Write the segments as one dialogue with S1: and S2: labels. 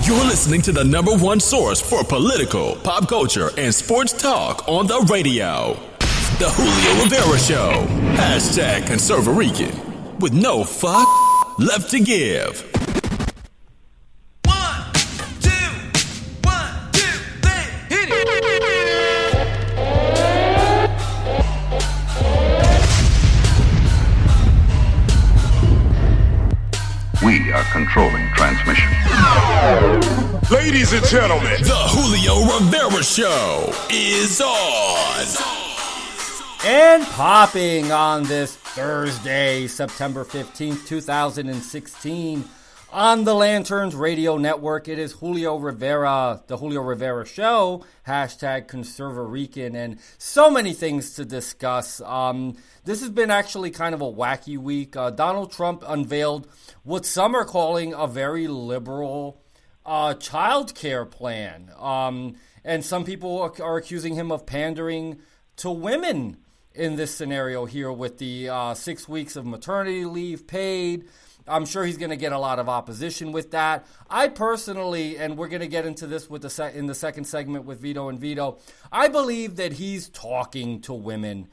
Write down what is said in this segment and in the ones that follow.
S1: You're listening to the number one source for political, pop culture, and sports talk on the radio. The Julio Rivera Show. Hashtag Conservarican. With no fuck left to give.
S2: 1, 2, 1, 2, 3, hit it!
S3: We are controlling transmission.
S4: Ladies and gentlemen,
S1: The Julio Rivera Show is on.
S5: And popping on this Thursday, September 15th, 2016, on the Lanterns Radio Network, it is Julio Rivera, the Julio Rivera Show, hashtag Conservarican, and so many things to discuss. This has been actually kind of a wacky week. Donald Trump unveiled what some are calling a very liberal child care plan. And some people are accusing him of pandering to women in this scenario here with the 6 weeks of maternity leave paid. I'm sure he's going to get a lot of opposition with that. I personally, and we're going to get into this with in the second segment with Vito and Vito, I believe that he's talking to women.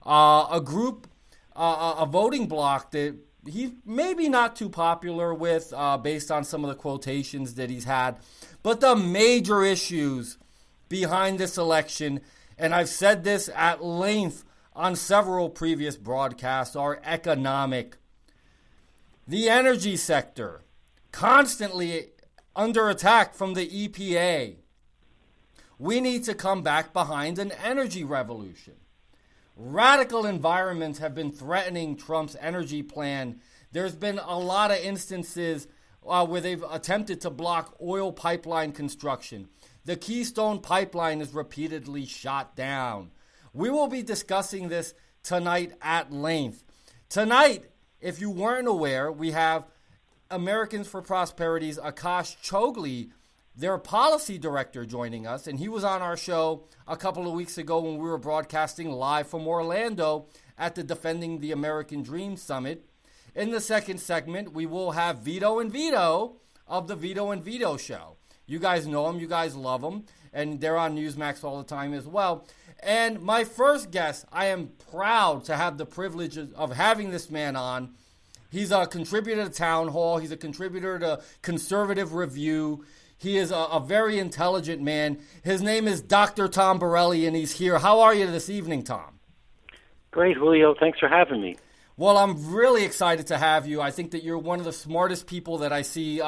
S5: A group, a voting bloc that he's maybe not too popular with based on some of the quotations that he's had. But the major issues behind this election, and I've said this at length on several previous broadcasts, are economic. The energy sector, constantly under attack from the EPA. We need to come back behind an energy revolution. Radical environments have been threatening Trump's energy plan. There's been a lot of instances where they've attempted to block oil pipeline construction. The Keystone Pipeline is repeatedly shot down. We will be discussing this tonight at length. Tonight, if you weren't aware, we have Americans for Prosperity's Akash Chougele, their policy director, joining us. And he was on our show a couple of weeks ago when we were broadcasting live from Orlando at the Defending the American Dream Summit. In the second segment, we will have Vito and Vito of the Vito and Vito Show. You guys know them. You guys love them. And they're on Newsmax all the time as well. And my first guest, I am proud to have the privilege of having this man on. He's a contributor to Town Hall. He's a contributor to Conservative Review. He is a very intelligent man. His name is Dr. Tom Borelli, and he's here. How are you this evening, Tom?
S6: Great, Julio. Thanks for having me.
S5: Well, I'm really excited to have you. I think that you're one of the smartest people that I see,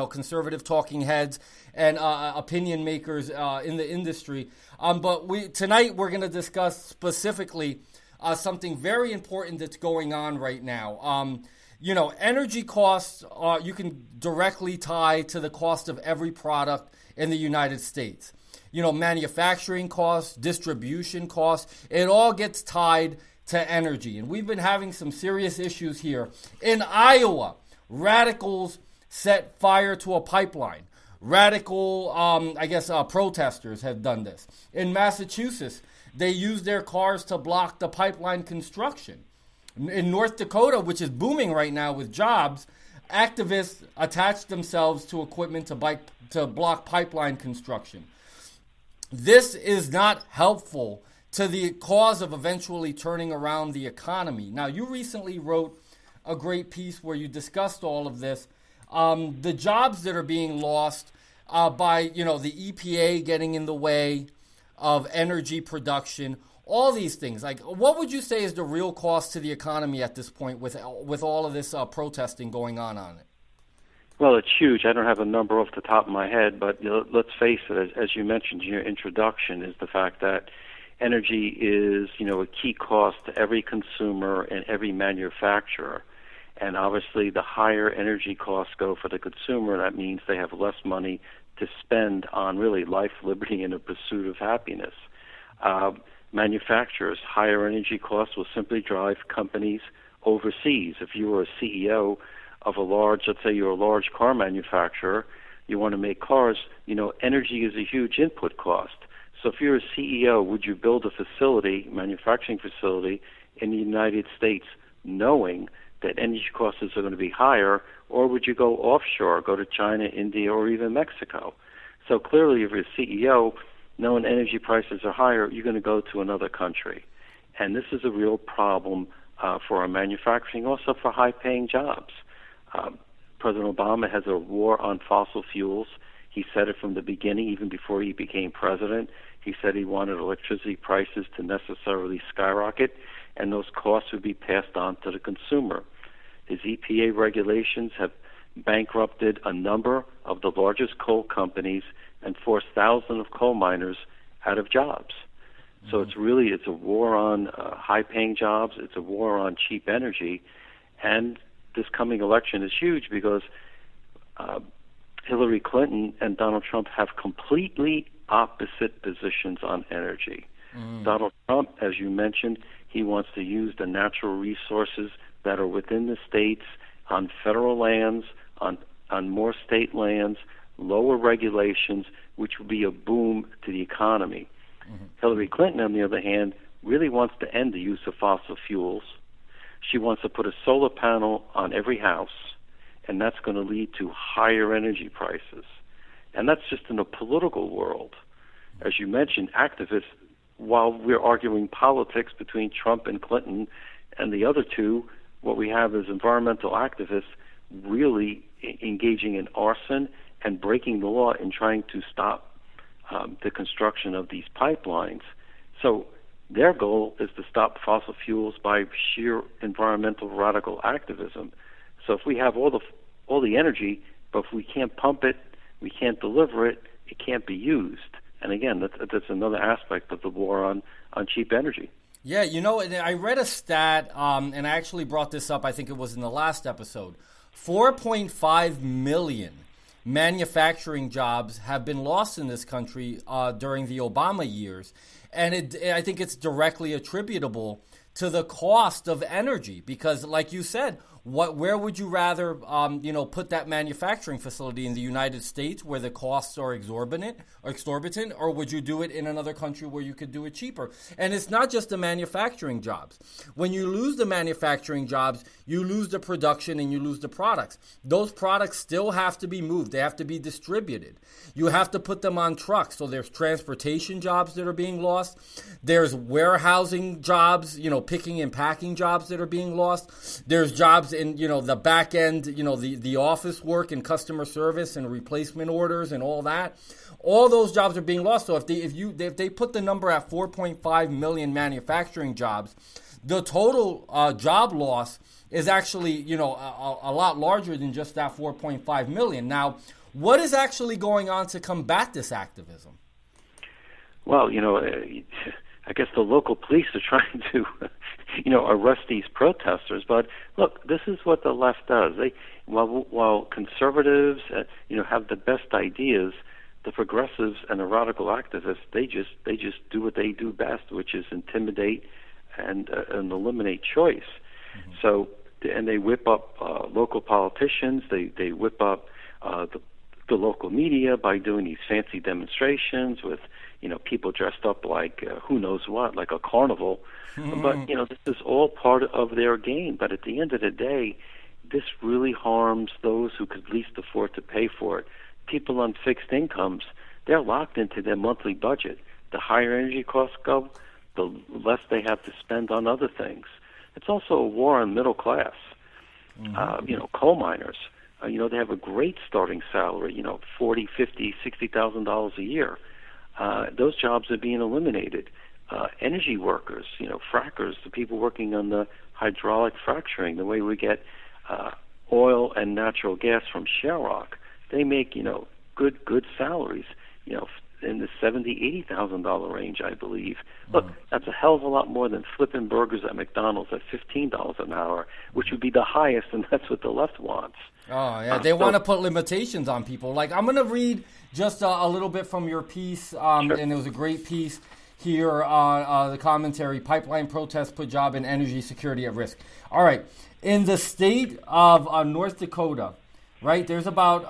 S5: conservative talking heads and opinion makers in the industry. But tonight we're going to discuss specifically something very important that's going on right now. Energy costs, you can directly tie to the cost of every product in the United States. Manufacturing costs, distribution costs, it all gets tied to energy. And we've been having some serious issues here. In Iowa, radicals set fire to a pipeline. Radical, protesters have done this. In Massachusetts, they used their cars to block the pipeline construction. In North Dakota, which is booming right now with jobs, activists attached themselves to equipment to block pipeline construction. This is not helpful to the cause of eventually turning around the economy. Now, you recently wrote a great piece where you discussed all of this. The jobs that are being lost by, the EPA getting in the way of energy production, all these things. Like, what would you say is the real cost to the economy at this point with all of this protesting going on it?
S6: Well, it's huge. I don't have a number off the top of my head, but let's face it, as you mentioned in your introduction, is the fact that energy is, a key cost to every consumer and every manufacturer. And obviously, the higher energy costs go for the consumer, that means they have less money to spend on really life, liberty, and the pursuit of happiness. Manufacturers, higher energy costs will simply drive companies overseas. If you were a CEO of let's say you're a large car manufacturer, you want to make cars, energy is a huge input cost. So if you're a CEO, would you build a manufacturing facility in the United States, knowing that energy costs are going to be higher, or would you go offshore, go to China, India, or even Mexico? So clearly, if you're a CEO, knowing energy prices are higher, you're going to go to another country. And this is a real problem for our manufacturing, also for high-paying jobs. President Obama has a war on fossil fuels. He said it from the beginning, even before he became president. He said he wanted electricity prices to necessarily skyrocket, and those costs would be passed on to the consumer. His EPA regulations have bankrupted a number of the largest coal companies and forced thousands of coal miners out of jobs. So it's a war on high-paying jobs. It's a war on cheap energy, and this coming election is huge because Hillary Clinton and Donald Trump have completely opposite positions on energy. Donald Trump, as you mentioned, he wants to use the natural resources that are within the states on federal lands, on more state lands, lower regulations, which would be a boom to the economy. Hillary Clinton, on the other hand, really wants to end the use of fossil fuels. She wants to put a solar panel on every house, and that's going to lead to higher energy prices. And that's just in the political world. As you mentioned, activists, while we're arguing politics between Trump and Clinton and the other two, what we have is environmental activists really engaging in arson and breaking the law and trying to stop the construction of these pipelines. So their goal is to stop fossil fuels by sheer environmental radical activism. So if we have all the energy, but if we can't pump it, we can't deliver it, it can't be used. And again, that's another aspect of the war on cheap energy.
S5: Yeah, you know, I read a stat, and I actually brought this up, I think it was in the last episode. 4.5 million manufacturing jobs have been lost in this country during the Obama years. And I think it's directly attributable to the cost of energy because, like you said, where would you rather put that manufacturing facility, in the United States where the costs are exorbitant, or would you do it in another country where you could do it cheaper? And it's not just the manufacturing jobs. When you lose the manufacturing jobs, you lose the production and you lose the products. Those products still have to be moved. They have to be distributed. You have to put them on trucks. So there's transportation jobs that are being lost. There's warehousing jobs, picking and packing jobs that are being lost. There's jobs in, the back end, the office work and customer service and replacement orders and all that. All those jobs are being lost. So if they put the number at 4.5 million manufacturing jobs, the total job loss is actually, a lot larger than just that 4.5 million. Now, what is actually going on to combat this activism? Well,
S6: I guess the local police are trying to, arrest these protesters. But look, this is what the left does. While conservatives, have the best ideas, the progressives and the radical activists, they just do what they do best, which is intimidate and eliminate choice. Mm-hmm. So, and they whip up local politicians. They whip up the local media by doing these fancy demonstrations with people dressed up like who knows what, like a carnival. Mm-hmm. But this is all part of their game. But at the end of the day, this really harms those who could least afford to pay for it. People on fixed incomes, they're locked into their monthly budget. The higher energy costs go, the less they have to spend on other things. It's also a war on middle class. Mm-hmm. Coal miners, they have a great starting salary, $40,000, $50,000, $60,000 a year. Those jobs are being eliminated. Energy workers, frackers, the people working on the hydraulic fracturing, the way we get oil and natural gas from shale rock, they make, good salaries, in the $70,000, $80,000 range, I believe. Look, that's a hell of a lot more than flipping burgers at McDonald's at $15 an hour, which would be the highest, and that's what the left wants.
S5: Oh, yeah, they want to put limitations on people. Like, I'm going to read just a little bit from your piece, sure. And it was a great piece here on the commentary. Pipeline protests put job and energy security at risk. All right, in the state of North Dakota, right, there's about,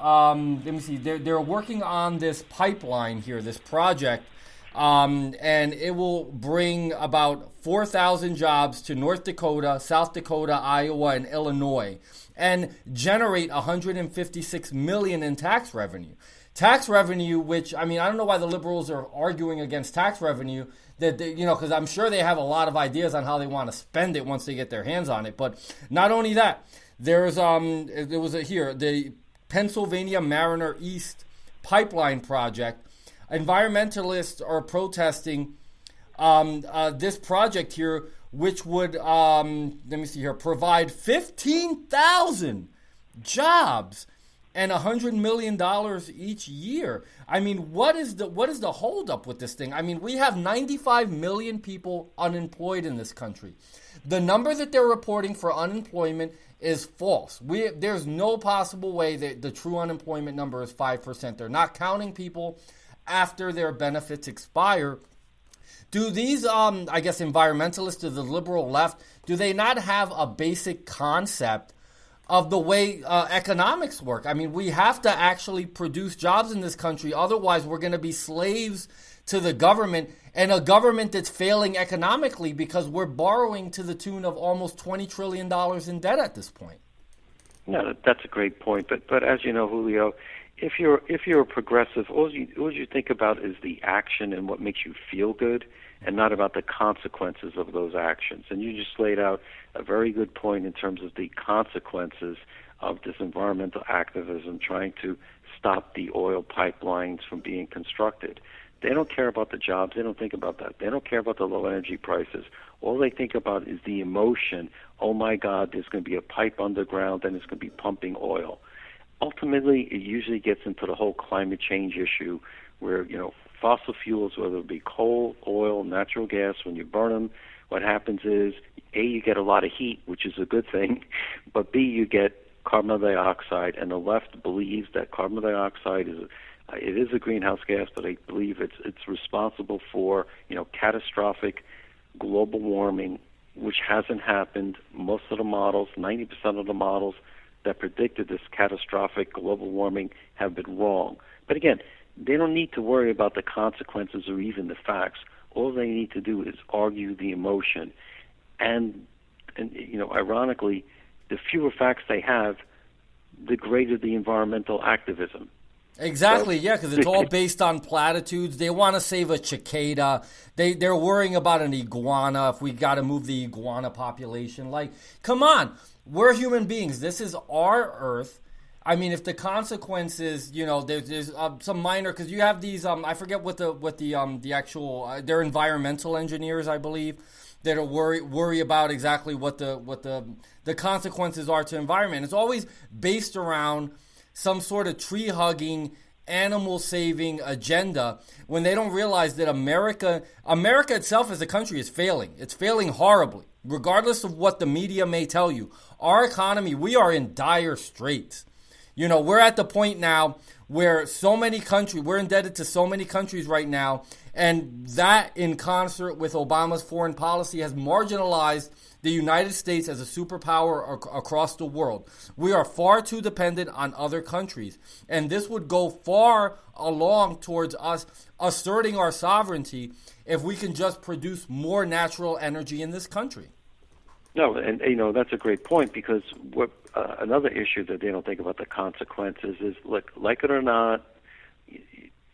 S5: let me see, they're working on this pipeline here, this project and it will bring about 4,000 jobs to North Dakota, South Dakota, Iowa, and Illinois, and generate $156 million in tax revenue. Tax revenue, which, I mean, I don't know why the liberals are arguing against tax revenue, that they, because I'm sure they have a lot of ideas on how they want to spend it once they get their hands on it. But not only that, there was the Pennsylvania Mariner East pipeline project. Environmentalists are protesting this project here, which would, provide 15,000 jobs and $100 million each year. I mean, what is the holdup with this thing? I mean, we have 95 million people unemployed in this country. The number that they're reporting for unemployment is false. There's no possible way that the true unemployment number is 5%. They're not counting people after their benefits expire. Do these, environmentalists to the liberal left, do they not have a basic concept of the way economics work? I mean, we have to actually produce jobs in this country. Otherwise, we're going to be slaves to the government, and a government that's failing economically because we're borrowing to the tune of almost $20 trillion in debt at this point.
S6: No, that's a great point. But as you know, Julio, if you're a progressive, all you think about is the action and what makes you feel good, and not about the consequences of those actions. And you just laid out a very good point in terms of the consequences of this environmental activism trying to stop the oil pipelines from being constructed. They don't care about the jobs. They don't think about that. They don't care about the low energy prices. All they think about is the emotion. Oh, my God, there's going to be a pipe underground and it's going to be pumping oil. Ultimately, it usually gets into the whole climate change issue where, fossil fuels, whether it be coal, oil, natural gas, when you burn them, what happens is, A, you get a lot of heat, which is a good thing, but B, you get carbon dioxide, and the left believes that carbon dioxide is a greenhouse gas, but they believe it's responsible for, catastrophic global warming, which hasn't happened. Most of the models, 90% of the models that predicted this catastrophic global warming have been wrong. But again, they don't need to worry about the consequences or even the facts. All they need to do is argue the emotion. And ironically, the fewer facts they have, the greater the environmental activism.
S5: Exactly, yeah, because it's all based on platitudes. They want to save a cicada. They're worrying about an iguana, if we got to move the iguana population. Like, come on, we're human beings. This is our Earth. I mean, if the consequences, there's some minor, because you have these, I forget what the actual, they're environmental engineers, I believe, that are worry about exactly what the consequences are to environment. It's always based around some sort of tree-hugging, animal-saving agenda when they don't realize that America itself as a country is failing. It's failing horribly, regardless of what the media may tell you. Our economy, we are in dire straits. We're at the point now where we're indebted to so many countries right now, and that in concert with Obama's foreign policy has marginalized the United States as a superpower across the world. We are far too dependent on other countries, and this would go far along towards us asserting our sovereignty if we can just produce more natural energy in this country.
S6: No, and that's a great point, because what another issue that they don't think about the consequences is, look, like it or not,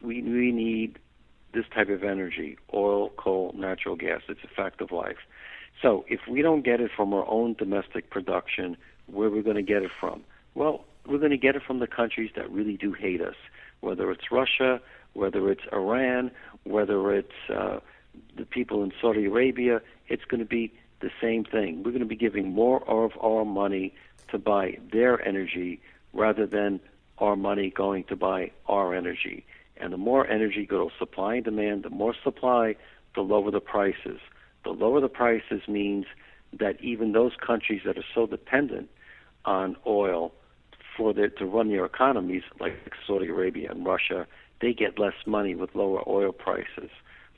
S6: we need this type of energy: oil, coal, natural gas. It's a fact of life. So if we don't get it from our own domestic production, where are we going to get it from? Well, we're going to get it from the countries that really do hate us, whether it's Russia, whether it's Iran, whether it's the people in Saudi Arabia. It's going to be the same thing. We're going to be giving more of our money to buy their energy rather than our money going to buy our energy. And the more energy goes supply and demand, the more supply, the lower the prices. The lower the prices means that even those countries that are so dependent on oil to run their economies, like Saudi Arabia and Russia, they get less money with lower oil prices.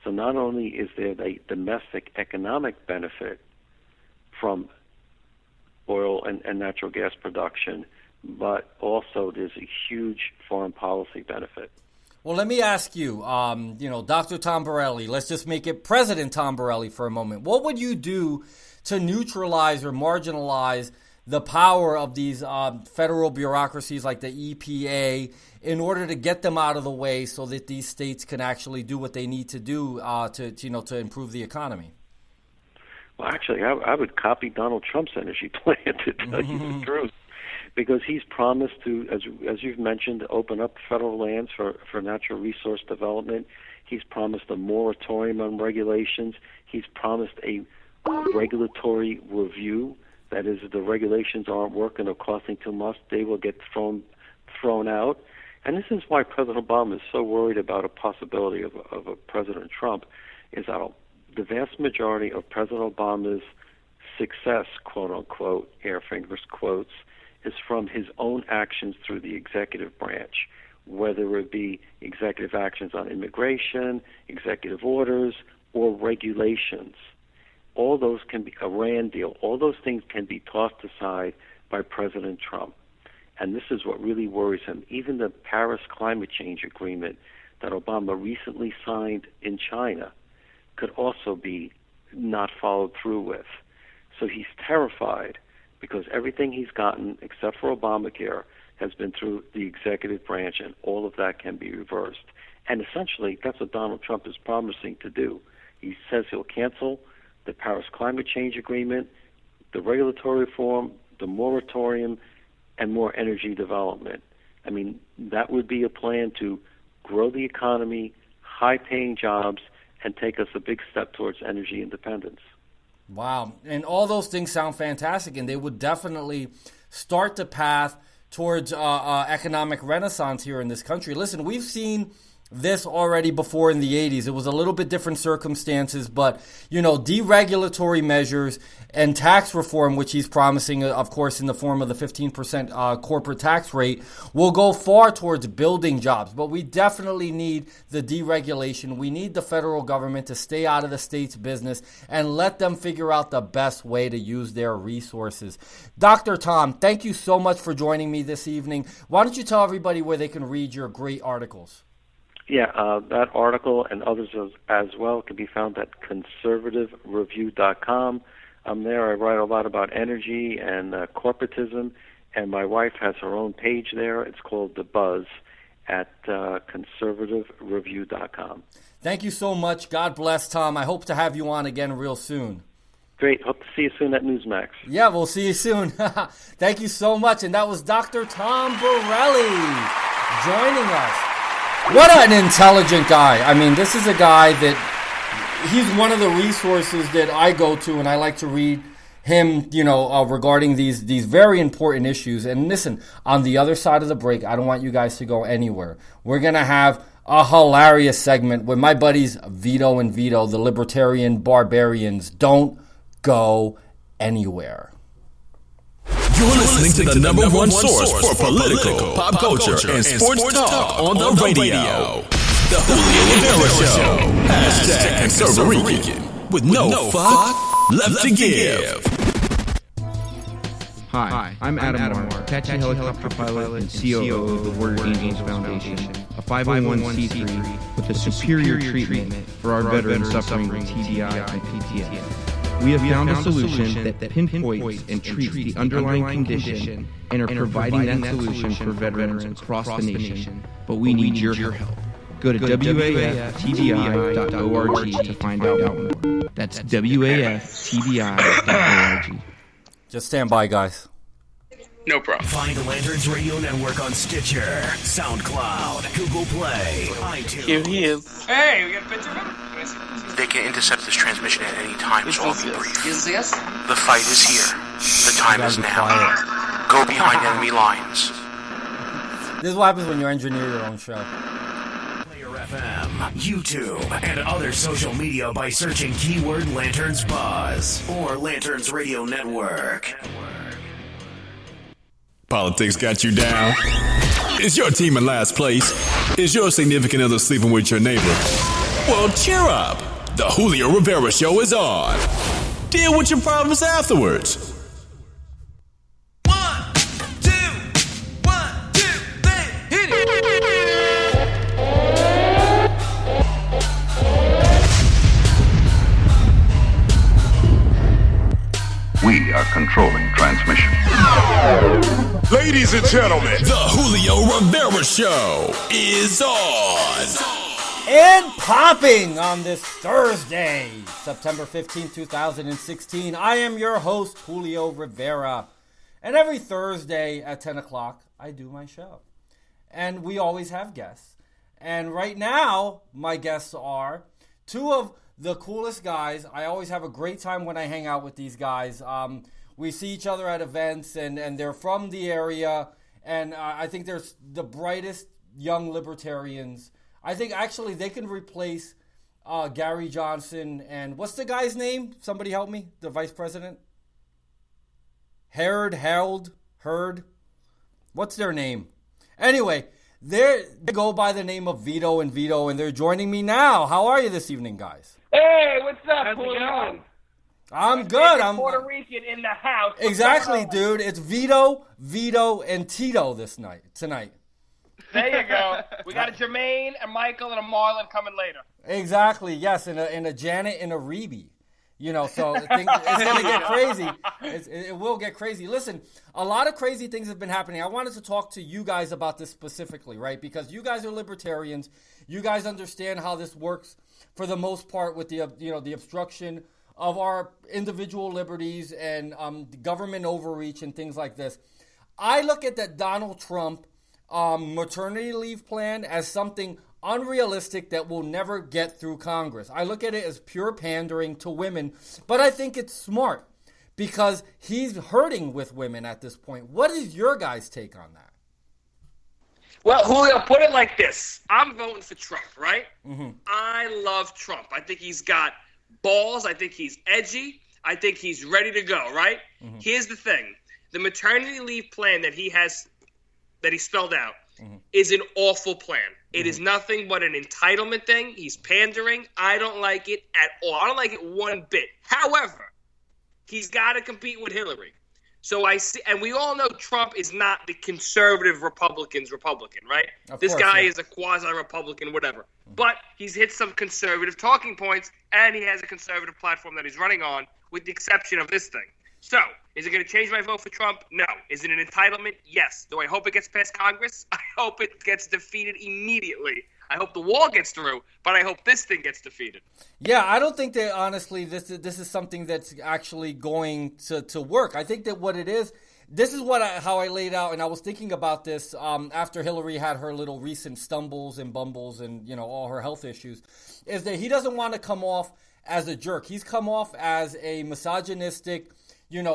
S6: So not only is there the domestic economic benefit from oil and natural gas production, but also there's a huge foreign policy benefit.
S5: Well, let me ask you, Dr. Tom Borelli, let's just make it President Tom Borelli for a moment. What would you do to neutralize or marginalize the power of these federal bureaucracies like the EPA in order to get them out of the way so that these states can actually do what they need to do to improve the economy?
S6: Well, actually, I would copy Donald Trump's energy plan, to tell you the truth, because he's promised to, as you've mentioned, open up federal lands for natural resource development. He's promised a moratorium on regulations. He's promised a regulatory review. That is, if the regulations aren't working or costing too much, they will get thrown out. And this is why President Obama is so worried about a possibility of a President Trump, is that the vast majority of President Obama's success, quote unquote, air fingers quotes, is from his own actions through the executive branch, whether it be executive actions on immigration, executive orders, or regulations. All those can be a RAND deal. All those things can be tossed aside by President Trump. And this is what really worries him. Even the Paris Climate Change Agreement that Obama recently signed in China could also be not followed through with. So he's terrified because everything he's gotten, except for Obamacare, has been through the executive branch, and all of that can be reversed. And essentially, that's what Donald Trump is promising to do. He says he'll cancel the Paris Climate Change Agreement, the regulatory reform, the moratorium, and more energy development. I mean, that would be a plan to grow the economy, high-paying jobs, and take us a big step towards energy independence.
S5: Wow. And all those things sound fantastic, and they would definitely start the path towards economic renaissance here in this country. Listen, we've seen this already before in the 80s. It was a little bit different circumstances, but, deregulatory measures and tax reform, which he's promising, of course, in the form of the 15% corporate tax rate, will go far towards building jobs. But we definitely need the deregulation. We need the federal government to stay out of the state's business and let them figure out the best way to use their resources. Dr. Tom, thank you so much for joining me this evening. Why don't you tell everybody where they can read your great articles?
S6: Yeah, that article and others as well can be found at conservativereview.com. I'm there. I write a lot about energy and corporatism, and my wife has her own page there. It's called The Buzz at conservativereview.com.
S5: Thank you so much. God bless, Tom. I hope to have you on again real soon.
S6: Great. Hope to see you soon at Newsmax.
S5: Yeah, we'll see you soon. Thank you so much. And that was Dr. Tom Borelli joining us. What an intelligent guy. I mean, this is a guy that he's one of the resources that I go to, and I like to read him, regarding these very important issues. And listen, on the other side of the break, I don't want you guys to go anywhere. We're going to have a hilarious segment with my buddies Vito and Vito, the Libertarian Barbarians. Don't go anywhere.
S1: You're listening to the number one source for political, pop culture, and sports talk on the radio. The Julio Rivera Show. Hashtag Conservarican. With no fuck left to give.
S7: Hi, I'm Adam Moore, Apache helicopter pilot and COO of the Warrior Angels Foundation, a 501c3 with a superior treatment for our veterans suffering from TBI and PTSD. We have found a solution that pinpoints and treats the underlying condition and are providing that solution for veterans across the nation. But we need your help. Go to waftbi.org to find out more. That's waftbi.org.
S5: Just stand by, guys.
S8: No problem.
S9: Find the Lanterns Radio Network on Stitcher, SoundCloud, Google Play, iTunes.
S8: Here he is.
S2: Hey, we got a picture of him?
S10: They can intercept this transmission at any time, so I'll be brief.
S2: Is this?
S10: The fight is here. The time is now. Go behind enemy lines.
S5: This is what happens when you engineer your own show.
S9: Player FM, YouTube, and other social media by searching keyword Lanterns Buzz or Lanterns Radio Network.
S1: Politics got you down? Is your team in last place? Is your significant other sleeping with your neighbor? Well, cheer up. The Julio Rivera Show is on. Deal with your problems afterwards.
S2: 1, 2, 1, 2, 3, hit it!
S3: controlling transmission.
S4: Ladies and gentlemen,
S1: The Julio Rivera Show is on.
S5: And popping on this Thursday, September 15, 2016. I am your host, Julio Rivera. And every Thursday at 10 o'clock, I do my show. And we always have guests. And right now, my guests are two of the coolest guys. I always have a great time when I hang out with these guys. We see each other at events, and they're from the area. And I think they're the brightest young libertarians. I think actually they can replace Gary Johnson and what's the guy's name? Somebody help me. The vice president. Harold. What's their name? Anyway, they go by the name of Vito, and they're joining me now. How are you this evening, guys?
S2: Hey, what's up? How's it going?
S5: I'm good. I'm
S2: Puerto Rican in the house.
S5: Exactly, dude. It's Vito, and Tito tonight.
S2: There you go. We got a Jermaine, a Michael, and a Marlon coming later.
S5: Exactly, yes, and a Janet and a Reby. You know, so it's going to get crazy. It will get crazy. Listen, a lot of crazy things have been happening. I wanted to talk to you guys about this specifically, right? Because you guys are libertarians. You guys understand how this works for the most part with the obstruction of our individual liberties and government overreach and things like this. I look at that Donald Trump maternity leave plan as something unrealistic that will never get through Congress. I look at it as pure pandering to women, but I think it's smart because he's hurting with women at this point. What is your guys' take on that?
S2: Well, Julio, put it like this. I'm voting for Trump, right?
S5: Mm-hmm.
S2: I love Trump. I think he's got balls. I think he's edgy. I think he's ready to go, right?
S5: Mm-hmm.
S2: Here's the thing. The maternity leave plan that he spelled out is an awful plan. It is nothing but an entitlement thing. He's pandering. I don't like it at all. I don't like it one bit. However, he's got to compete with Hillary. So I see, and we all know Trump is not the conservative Republican, right? This guy is a quasi-Republican, whatever. But he's hit some conservative talking points, and he has a conservative platform that he's running on, with the exception of this thing. So, is it going to change my vote for Trump? No. Is it an entitlement? Yes. Do I hope it gets past Congress? I hope it gets defeated immediately. I hope the wall gets through, but I hope this thing gets defeated.
S5: Yeah, I don't think that, honestly, this is something that's actually going to work. I think that what it is, this is how I laid out, and I was thinking about this after Hillary had her little recent stumbles and bumbles and, all her health issues, is that he doesn't want to come off as a jerk. He's come off as a misogynistic,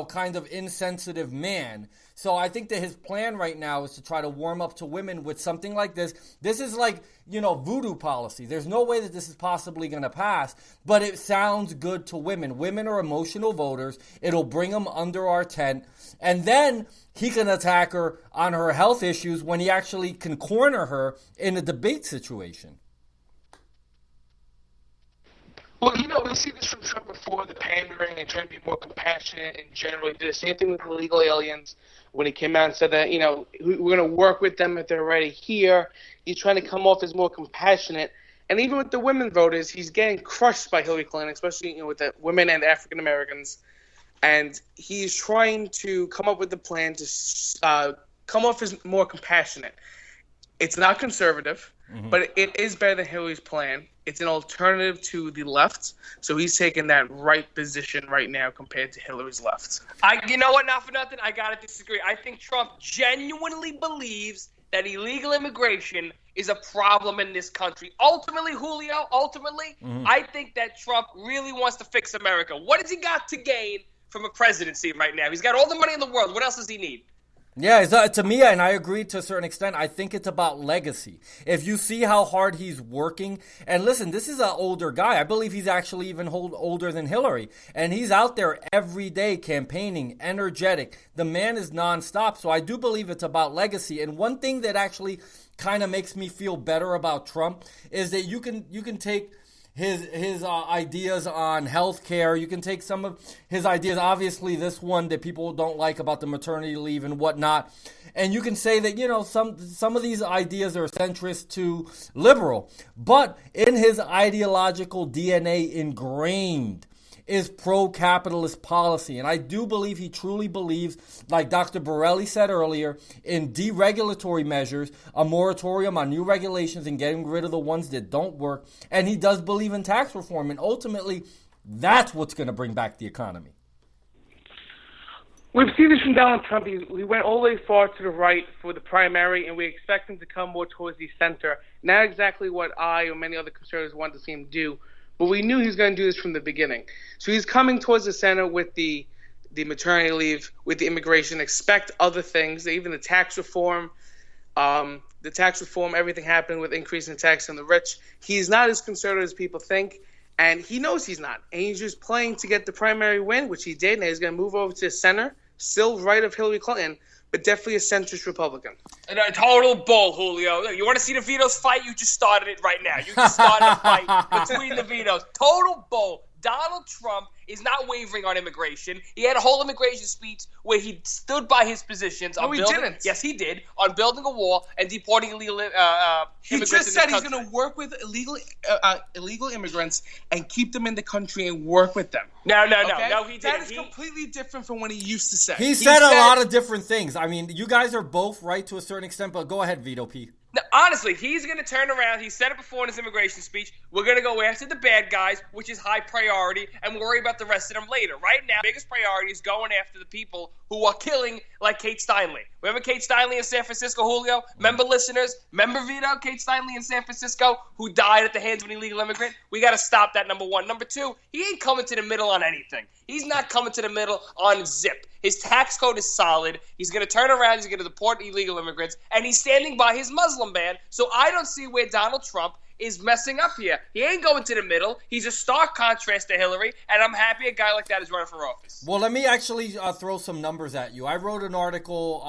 S5: kind of insensitive man. So I think that his plan right now is to try to warm up to women with something like this. This is like, voodoo policy. There's no way that this is possibly going to pass, but it sounds good to women. Women are emotional voters. It'll bring them under our tent. And then he can attack her on her health issues when he actually can corner her in a debate situation.
S11: Well, we see this from Trump before, the pandering and trying to be more compassionate and generally did the same thing with illegal aliens when he came out and said that, we're going to work with them if they're already here. He's trying to come off as more compassionate. And even with the women voters, he's getting crushed by Hillary Clinton, especially with the women and African Americans. And he's trying to come up with a plan to come off as more compassionate. It's not conservative, but it is better than Hillary's plan. It's an alternative to the left, so he's taking that right position right now compared to Hillary's left.
S2: You know what? Not for nothing, I gotta disagree. I think Trump genuinely believes that illegal immigration is a problem in this country. Ultimately, Julio, I think that Trump really wants to fix America. What has he got to gain from a presidency right now? He's got all the money in the world. What else does he need?
S5: Yeah, to me, and I agree to a certain extent, I think it's about legacy. If you see how hard he's working, and listen, this is an older guy. I believe he's actually even older than Hillary. And he's out there every day campaigning, energetic. The man is nonstop. So I do believe it's about legacy. And one thing that actually kind of makes me feel better about Trump is that you can take his ideas on healthcare. You can take some of his ideas, obviously this one that people don't like about the maternity leave and whatnot, and you can say that, some of these ideas are centrist to liberal, but in his ideological DNA ingrained is pro-capitalist policy. And I do believe he truly believes, like Dr. Borelli said earlier, in deregulatory measures, a moratorium on new regulations and getting rid of the ones that don't work. And he does believe in tax reform. And ultimately, that's what's going to bring back the economy.
S11: We've seen this from Donald Trump. He went all the way far to the right for the primary, and we expect him to come more towards the center. Not exactly what I or many other conservatives want to see him do, but we knew he was going to do this from the beginning. So he's coming towards the center with the maternity leave, with the immigration. Expect other things, even the tax reform. Everything happened with increasing tax on the rich. He's not as conservative as people think. And he knows he's not. And he's just playing to get the primary win, which he did. And he's going to move over to the center, still right of Hillary Clinton, but definitely a centrist Republican.
S2: And a total bull, Julio. You want to see the Vitos fight? You just started it right now. You just started a fight between the Vitos. Total bull. Donald Trump is not wavering on immigration. He had a whole immigration speech where he stood by his positions.
S11: No, he didn't.
S2: Yes, he did. On building a wall and deporting illegal
S11: he
S2: immigrants.
S11: He just said
S2: he's
S11: going to work with illegal immigrants and keep them in the country and work with them.
S2: No, he didn't.
S11: That is completely different from what he used to say.
S5: He said a lot of different things. I mean, you guys are both right to a certain extent, but go ahead, Vito P.
S2: Now, honestly, he's going to turn around. He said it before in his immigration speech. We're going to go after the bad guys, which is high priority, and worry about the rest of them later. Right now, the biggest priority is going after the people who are killing, like Kate Steinle. Remember Kate Steinle in San Francisco, Julio? Remember, listeners? Remember, Vito? Kate Steinle in San Francisco, who died at the hands of an illegal immigrant? We got to stop that, number one. Number two, he ain't coming to the middle on anything. He's not coming to the middle on zip. His tax code is solid. He's going to turn around. He's going to deport illegal immigrants. And he's standing by his Muslim ban. So I don't see where Donald Trump is messing up here. He ain't going to the middle. He's a stark contrast to Hillary. And I'm happy a guy like that is running for office.
S5: Well, let me actually throw some numbers at you. I wrote an article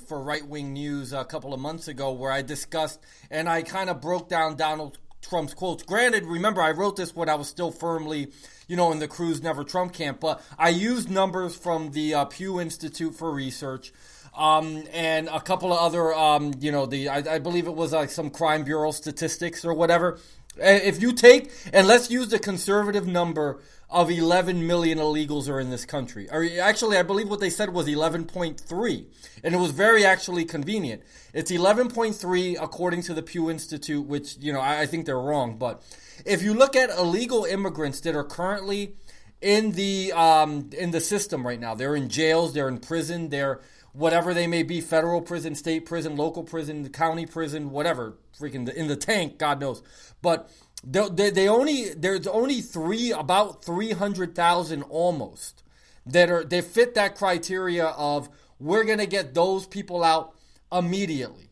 S5: for Right Wing News a couple of months ago where I discussed and I kind of broke down Donald Trump's quotes. Granted, remember, I wrote this when I was still firmly, in the Cruz Never Trump camp, but I used numbers from the Pew Institute for Research and a couple of other, I believe it was like some crime bureau statistics or whatever. If you take, and let's use the conservative number of 11 million illegals are in this country. Or actually, I believe what they said was 11.3, and it was very actually convenient. It's 11.3 according to the Pew Institute, which, I think they're wrong. But if you look at illegal immigrants that are currently in the system right now, they're in jails, they're in prison, they're whatever they may be, federal prison, state prison, local prison, county prison, whatever, freaking in the tank, God knows. But there's only about 300,000 almost they fit that criteria of we're going to get those people out immediately.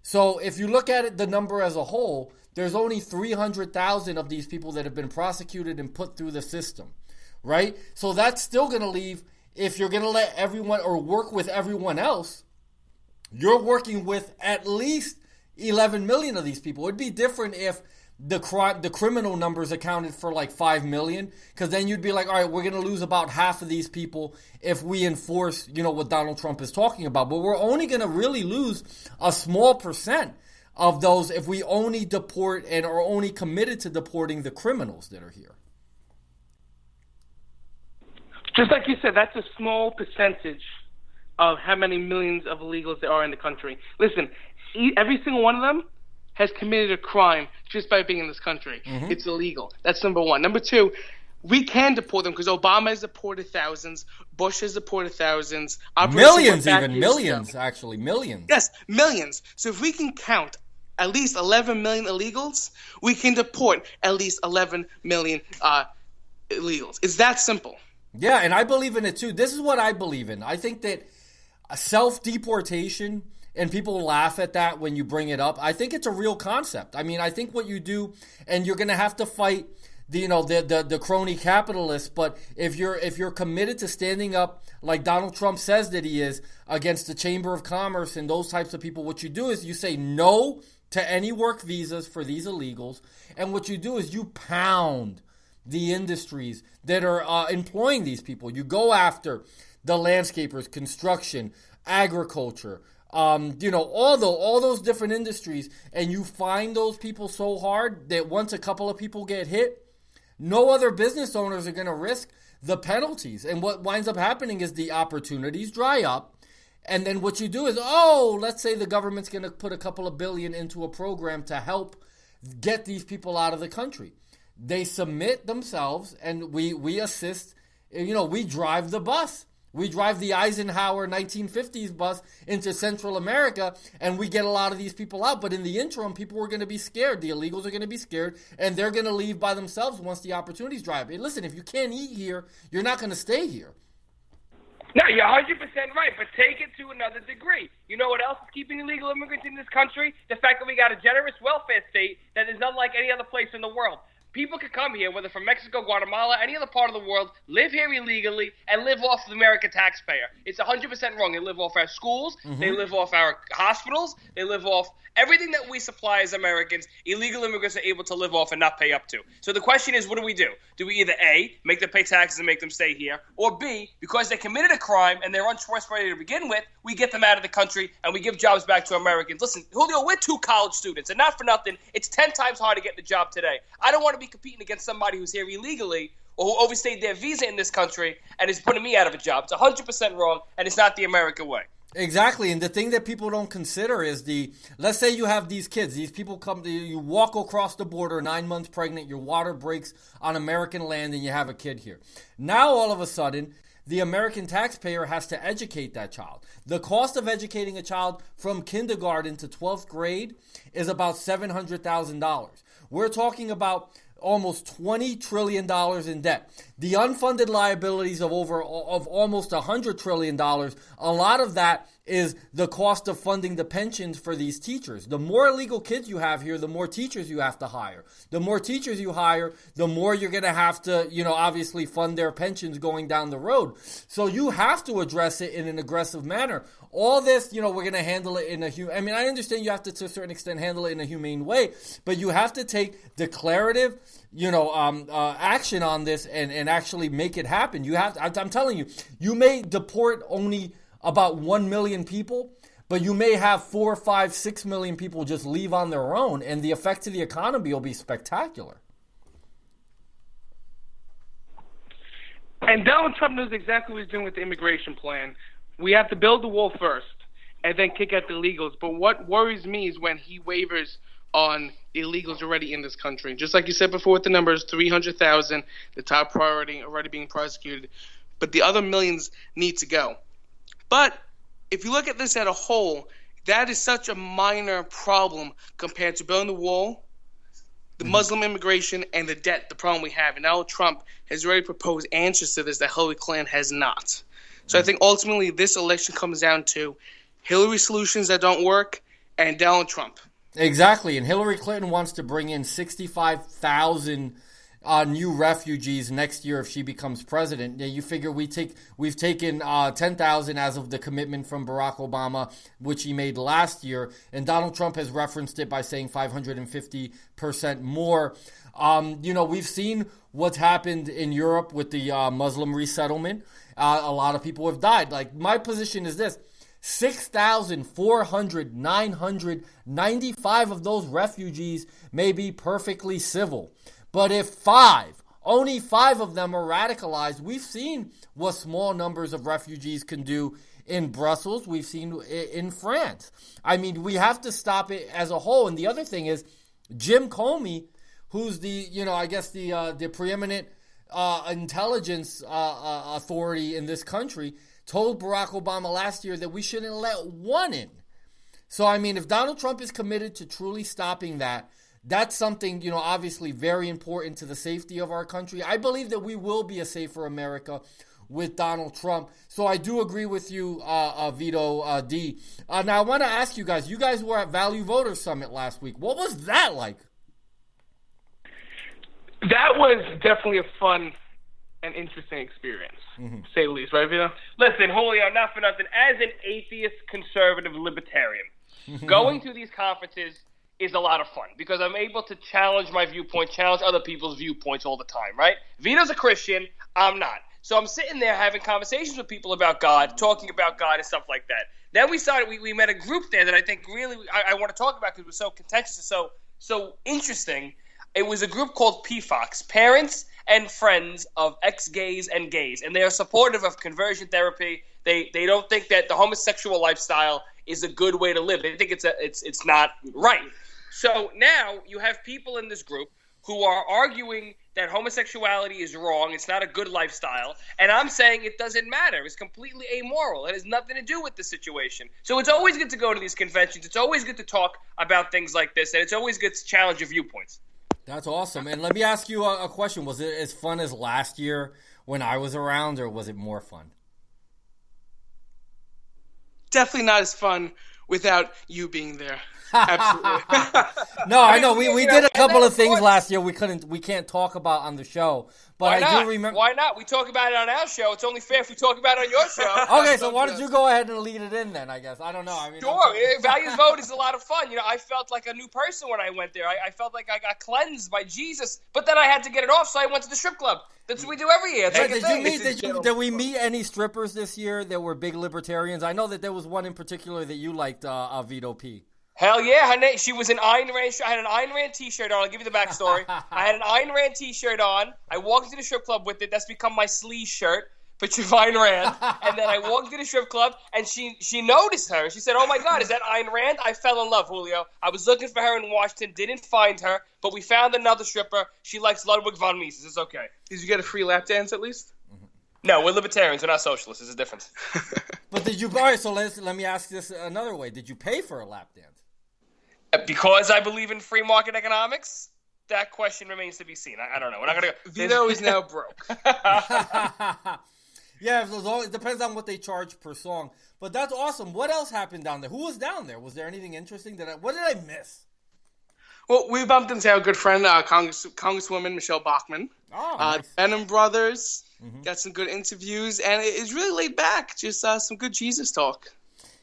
S5: So if you look at it, the number as a whole, there's only 300,000 of these people that have been prosecuted and put through the system, right? So that's still going to leave, if you're going to let everyone or work with everyone else, you're working with at least 11 million of these people. It'd be different if the criminal numbers accounted for like 5 million, because then you'd be like, all right, we're going to lose about half of these people if we enforce, what Donald Trump is talking about. But we're only going to really lose a small percent of those if we only deport and are only committed to deporting the criminals that are here.
S11: Just like you said, that's a small percentage of how many millions of illegals there are in the country. Listen, every single one of them has committed a crime just by being in this country. Mm-hmm. It's illegal. That's number one. Number two, we can deport them because Obama has deported thousands. Bush has deported thousands.
S5: Millions.
S11: Yes, millions. So if we can count at least 11 million illegals, we can deport at least 11 million illegals. It's that simple.
S5: Yeah, and I believe in it too. This is what I believe in. I think that self-deportation, and people laugh at that when you bring it up, I think it's a real concept. I mean, I think what you do, and you're going to have to fight the crony capitalists, but if you're committed to standing up like Donald Trump says that he is against the Chamber of Commerce and those types of people, what you do is you say no to any work visas for these illegals, and what you do is you pound the industries that are employing these people. You go after the landscapers, construction, agriculture, all those different industries, and you find those people so hard that once a couple of people get hit, no other business owners are going to risk the penalties. And what winds up happening is the opportunities dry up. And then what you do is, let's say the government's going to put a couple of billion into a program to help get these people out of the country. They submit themselves, and we assist. We drive the bus. We drive the Eisenhower 1950s bus into Central America, and we get a lot of these people out. But in the interim, people are going to be scared. The illegals are going to be scared, and they're going to leave by themselves once the opportunities dry up. Hey, listen, if you can't eat here, you're not going to stay here.
S11: No, you're 100% right, but take it to another degree. You know what else is keeping illegal immigrants in this country? The fact that we got a generous welfare state that is unlike any other place in the world. People can come here, whether from Mexico, Guatemala, any other part of the world, live here illegally, and live off the American taxpayer. It's 100% wrong. They live off our schools. Mm-hmm. They live off our hospitals. They live off everything that we supply as Americans. Illegal immigrants are able to live off and not pay up to. So the question is, what do we do? Do we either A, make them pay taxes and make them stay here, or B, because they committed a crime and they're untrustworthy to begin with, we get them out of the country and we give jobs back to Americans? Listen, Julio, we're 2 college students, and not for nothing, it's 10 times harder to get the job today. I don't want to be competing against somebody who's here illegally or who overstayed their visa in this country and is putting me out of a job. It's 100% wrong, and it's not the American way.
S5: Exactly, and the thing that people don't consider is let's say you have these kids, these people come to you, you walk across the border 9 months pregnant, your water breaks on American land, and you have a kid here. Now, all of a sudden, the American taxpayer has to educate that child. The cost of educating a child from kindergarten to 12th grade is about $700,000. We're talking about almost $20 trillion in debt. The unfunded liabilities of almost $100 trillion, a lot of that is the cost of funding the pensions for these teachers. The more illegal kids you have here, the more teachers you have to hire. The more teachers you hire, the more you're going to have to, obviously fund their pensions going down the road. So you have to address it in an aggressive manner. All this, we're going to handle it in I understand you have to a certain extent, handle it in a humane way, but you have to take declarative, action on this and actually make it happen. I'm telling you, you may deport only about 1 million people, but you may have 4, 5, 6 million people just leave on their own, and the effect to the economy will be spectacular.
S11: And Donald Trump knows exactly what he's doing with the immigration plan. We have to build the wall first and then kick out the illegals. But what worries me is when he wavers on the illegals already in this country. Just like you said before with the numbers, 300,000, the top priority, already being prosecuted. But the other millions need to go. But if you look at this as a whole, that is such a minor problem compared to building the wall, the Muslim immigration, and the debt, the problem we have. And Donald Trump has already proposed answers to this that Hillary Clinton has not. So I think ultimately this election comes down to Hillary solutions that don't work and Donald Trump. Exactly, and Hillary Clinton wants to bring in 65,000 new refugees next year if she becomes president. You figure we've taken 10,000 as of the commitment from Barack Obama, which he made last year, and Donald Trump has referenced it by saying 550% more. We've seen what's happened in Europe with the Muslim resettlement. A lot of people have died. Like, my position is this: 995 of those refugees may be perfectly civil. But if only 5 of them are radicalized, we've seen what small numbers of refugees can do in Brussels. We've seen in France. I mean, we have to stop it as a whole. And the other thing is, Jim Comey, who's the preeminent intelligence authority in this country, told Barack Obama last year that we shouldn't let one in. So, I mean, if Donald Trump is committed to truly stopping that, that's something, obviously very important to the safety of our country. I believe that we will be a safer America with Donald Trump. So I do agree with you, Vito D. Now, I want to ask you guys were at Value Voters Summit last week. What was that like? That was definitely a fun and interesting experience, to say the least. Right, Vito?
S2: Listen, Julio, not for nothing. As an atheist, conservative, libertarian, going to these conferences is a lot of fun because I'm able to challenge my viewpoint, challenge other people's viewpoints all the time, right? Vito's a Christian. I'm not. So I'm sitting there having conversations with people about God, talking about God and stuff like that. Then we met a group there that I think really I want to talk about because it was so contentious and so interesting. It was a group called PFOX, Parents and friends of ex-gays and gays, and they are supportive of conversion therapy. They don't think that the homosexual lifestyle is a good way to live. They think it's not right. So now you have people in this group who are arguing that homosexuality is wrong, it's not a good lifestyle, and I'm saying it doesn't matter. It's completely amoral. It has nothing to do with the situation. So it's always good to go to these conventions. It's always good to talk about things like this, and it's always good to challenge your viewpoints.
S5: That's awesome. And let me ask you a question. Was it as fun as last year when I was around, or was it more fun?
S11: Definitely not as fun without you being there. Absolutely.
S5: No, I know. We did a couple of things last year we can't talk about on the show. But I do remember.
S2: Why not? We talk about it on our show. It's only fair if we talk about it on your show.
S5: Okay, so why don't you go ahead and lead it in then, I guess. I don't know. I mean,
S2: sure. Values Vote is a lot of fun. I felt like a new person when I went there. I felt like I got cleansed by Jesus, but then I had to get it off, so I went to the strip club. That's what we do every year.
S5: Did we meet any strippers this year that were big libertarians? I know that there was one in particular that you liked, Vito P.
S2: Hell yeah, her name, she was an Ayn Rand. I had an Ayn Rand t-shirt on. I'll give you the backstory. I had an Ayn Rand t-shirt on. I walked into the strip club with it. That's become my sleeve shirt. Picture of Ayn Rand. And then I walked into the strip club, and she noticed her. She said, "Oh my God, is that Ayn Rand?" I fell in love, Julio. I was looking for her in Washington, didn't find her, but we found another stripper. She likes Ludwig von Mises. It's okay.
S11: Did you get a free lap dance at least?
S2: No, we're libertarians. We're not socialists. There's a difference.
S5: But did you? All right, so let me ask this another way. Did you pay for a lap dance?
S2: Because I believe in free market economics, that question remains to be seen. I don't know. We're not gonna go.
S11: Vito is now broke.
S5: Yeah, it depends on what they charge per song. But that's awesome. What else happened down there? Who was down there? Was there anything interesting? What did I miss?
S11: Well, we bumped into our good friend, Congresswoman Michelle Bachmann.
S5: Oh, nice.
S11: Benham Brothers. Got some good interviews, and it's really laid back. Just some good Jesus talk.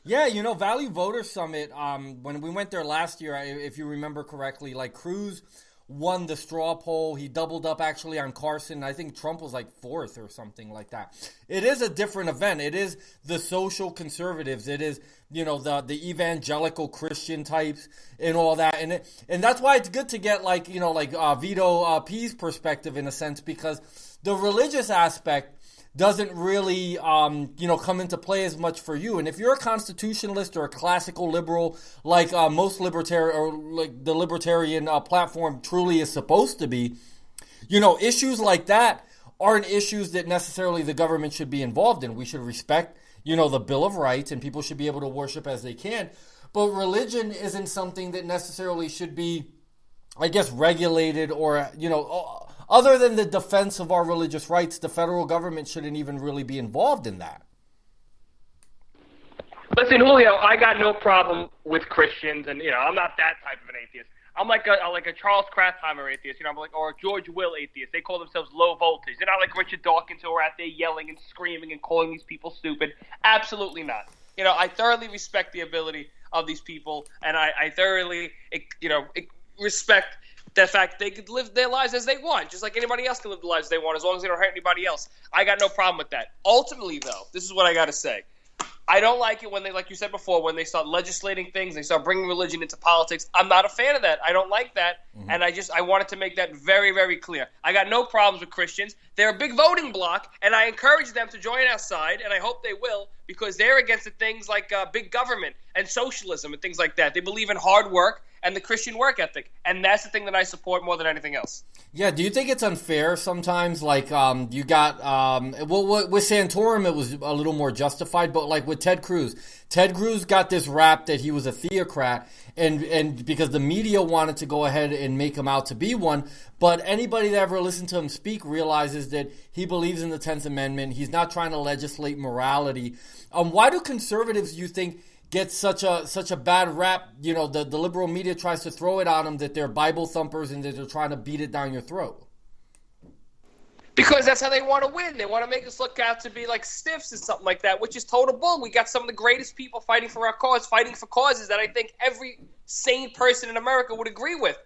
S5: Yeah, Value Voter Summit, when we went there last year, if you remember correctly, like Cruz won the straw poll. He doubled up actually on Carson. I think Trump was like fourth or something like that. It is a different event. It is the social conservatives. It is, the evangelical Christian types and all that. And that's why it's good to get Vito P's perspective in a sense, because the religious aspect doesn't really, come into play as much for you. And if you're a constitutionalist or a classical liberal, like most libertarian or like the libertarian platform truly is supposed to be, issues like that aren't issues that necessarily the government should be involved in. We should respect, the Bill of Rights, and people should be able to worship as they can. But religion isn't something that necessarily should be, I guess, regulated or, other than the defense of our religious rights, the federal government shouldn't even really be involved in that.
S2: Listen, Julio, I got no problem with Christians, and I'm not that type of an atheist. I'm like a Charles Kraftheimer atheist, or a George Will atheist. They call themselves low voltage. They're not like Richard Dawkins, who are out there yelling and screaming and calling these people stupid. Absolutely not. I thoroughly respect the ability of these people, and I thoroughly, respect the fact they could live their lives as they want, just like anybody else can live the lives they want, as long as they don't hurt anybody else. I got no problem with that. Ultimately, though, this is what I got to say. I don't like it when they, like you said before, when they start legislating things, they start bringing religion into politics. I'm not a fan of that. I don't like that. And I wanted to make that very, very clear. I got no problems with Christians. They're a big voting bloc, and I encourage them to join our side, and I hope they will, because they're against the things like big government and socialism and things like that. They believe in hard work and the Christian work ethic, and that's the thing that I support more than anything else.
S5: Yeah, do you think it's unfair sometimes? Like, you got, with Santorum, it was a little more justified, but like with Ted Cruz got this rap that he was a theocrat, and because the media wanted to go ahead and make him out to be one, but anybody that ever listened to him speak realizes that he believes in the 10th Amendment. He's not trying to legislate morality. Why do conservatives, you think, get such a bad rap? The liberal media tries to throw it on them that they're Bible thumpers and that they're trying to beat it down your throat.
S2: Because that's how they want to win. They want to make us look out to be like stiffs and something like that, which is total bull. We got some of the greatest people fighting for our cause, fighting for causes that I think every sane person in America would agree with.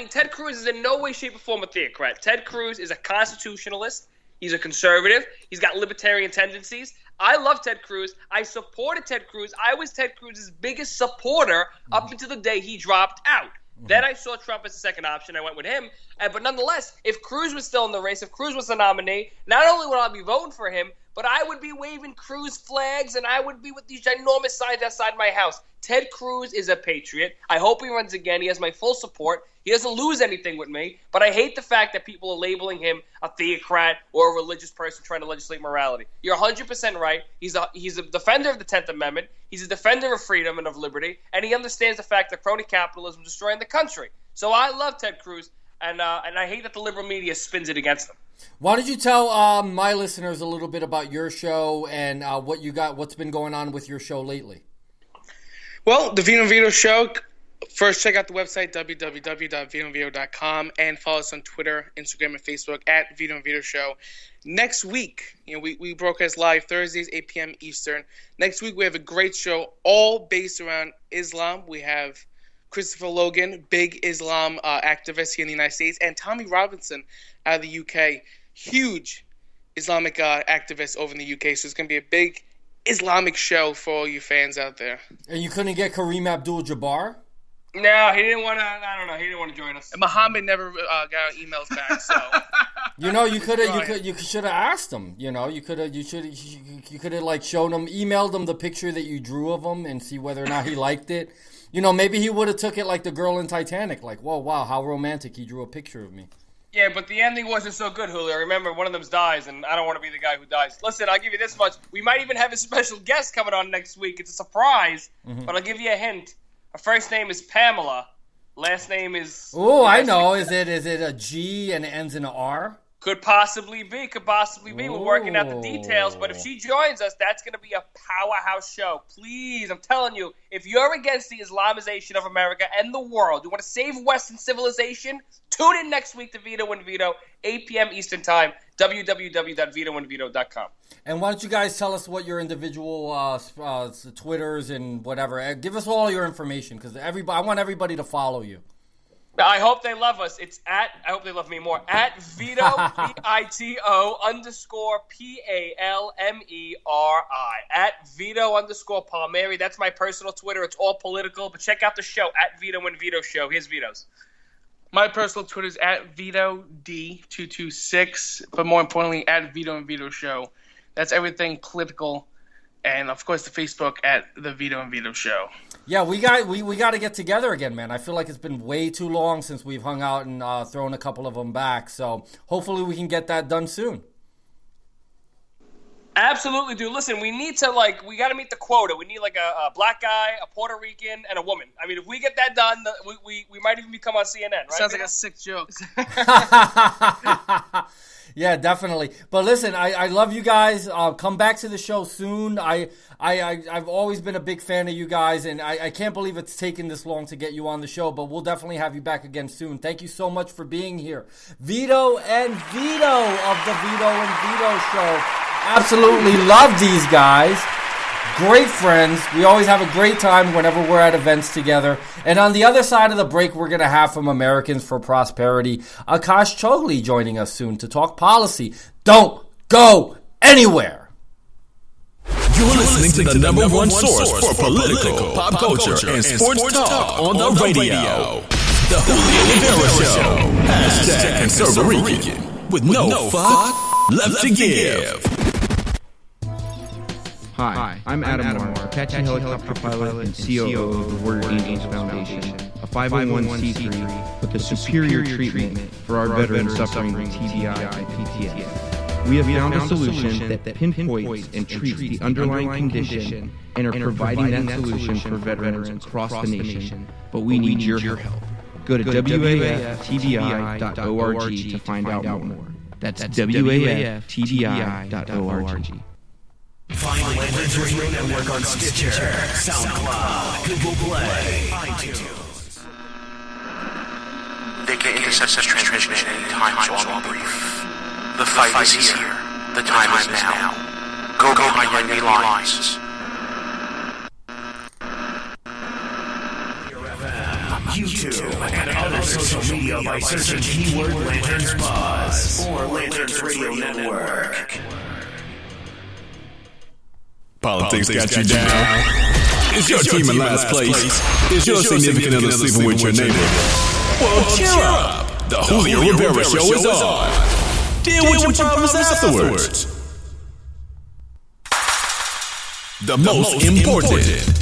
S2: Ted Cruz is in no way, shape, or form a theocrat. Ted Cruz is a constitutionalist. He's a conservative. He's got libertarian tendencies. I love Ted Cruz. I supported Ted Cruz. I was Ted Cruz's biggest supporter up until the day he dropped out. Then I saw Trump as a second option. I went with him. But nonetheless, if Cruz was still in the race, if Cruz was the nominee, not only would I be voting for him, but I would be waving Cruz flags, and I would be with these ginormous signs outside my house. Ted Cruz is a patriot. I hope he runs again. He has my full support. He doesn't lose anything with me. But I hate the fact that people are labeling him a theocrat or a religious person trying to legislate morality. You're 100% right. He's a defender of the 10th Amendment. He's a defender of freedom and of liberty. And he understands the fact that crony capitalism is destroying the country. So I love Ted Cruz, and I hate that the liberal media spins it against him.
S5: Why don't you tell my listeners a little bit about your show and what's been going on with your show lately?
S11: Well, the Vito and Vito Show. First, check out the website, www.vitoandvito.com, and follow us on Twitter, Instagram, and Facebook at Vito and Vito Show. Next week, we broadcast live Thursdays, 8 p.m. Eastern. Next week, we have a great show all based around Islam. We have Christopher Logan, big Islam activist here in the United States, and Tommy Robinson out of the UK, huge Islamic activist over in the UK. So it's going to be a big Islamic show for all you fans out there.
S5: And you couldn't get Kareem Abdul-Jabbar?
S2: No, he didn't want to. I don't know. He didn't want to join us.
S11: And Muhammad never got our emails back. So
S5: you should have asked him. You could have like shown him, emailed him the picture that you drew of him, and see whether or not he liked it. Maybe he would have took it like the girl in Titanic, like, whoa, wow, how romantic. He drew a picture of me.
S2: Yeah, but the ending wasn't so good, Julio. Remember, one of them dies, and I don't want to be the guy who dies. Listen, I'll give you this much. We might even have a special guest coming on next week. It's a surprise, but I'll give you a hint. Her first name is Pamela. Last name is...
S5: Oh, I know. Is it a G and it ends in an R?
S2: Could possibly be. We're working out the details, but if she joins us, that's going to be a powerhouse show. Please, I'm telling you, if you're against the Islamization of America and the world, you want to save Western civilization, tune in next week to Vito and Vito, 8 p.m. Eastern Time, www.vitoandvito.com.
S5: And why don't you guys tell us what your individual Twitters and whatever. Give us all your information, because I want everybody to follow you.
S2: I hope they love us. It's I hope they love me more. At Vito, VITO_PALMERI. At Vito_Palmieri. That's my personal Twitter. It's all political. But check out the show, at Vito and Vito Show. Here's Vito's.
S11: My personal Twitter is at VitoD226. But more importantly, at Vito and Vito Show. That's everything political. And, of course, the Facebook at the Vito and Vito Show.
S5: Yeah, we got to get together again, man. I feel like it's been way too long since we've hung out and thrown a couple of them back. So hopefully we can get that done soon.
S2: Absolutely, dude. Listen, we need to, we got to meet the quota. We need, a black guy, a Puerto Rican, and a woman. I mean, if we get that done, we might even become on CNN, right?
S11: Sounds like a sick joke.
S5: Yeah, definitely. But listen, I love you guys. Come back to the show soon. I've always been a big fan of you guys, and I can't believe it's taken this long to get you on the show, but we'll definitely have you back again soon. Thank you so much for being here. Vito and Vito of the Vito and Vito Show. Absolutely love these guys. Great friends. We always have a great time whenever we're at events together. And on the other side of the break, we're going to have from Americans for Prosperity, Akash Chougele joining us soon to talk policy. Don't go anywhere.
S1: You're listening to the number one source for political, pop culture, and sports talk on the radio. The Julio Rivera Show. Hashtag Conservarican. With no fuck left to give.
S7: Hi, I'm Adam Moore, Apache helicopter pilot and COO of the Warrior Angels Foundation, a 501c3 with the superior treatment for our veterans suffering from TBI and PTSD. We have found a solution that pinpoints and treats the underlying condition and are providing that solution for veterans across the nation, but we need your help. Go to waftbi.org to find out more. That's waftbi.org.
S9: Find Lanterns Radio Network on Stitcher, SoundCloud, Google Play, iTunes.
S10: They can intercept this transmission at any time, so I'll be brief. The fight is here. The time is now. Go behind enemy lines.
S9: YouTube and other social media by searching keyword Lanterns Buzz or Lanterns Radio Network.
S1: Politics got you down. Is your team in last place? Is your significant other sleeping with your neighbor? Well, cheer up. The Julio Rivera Show is on. Deal with your problems afterwards. The most important.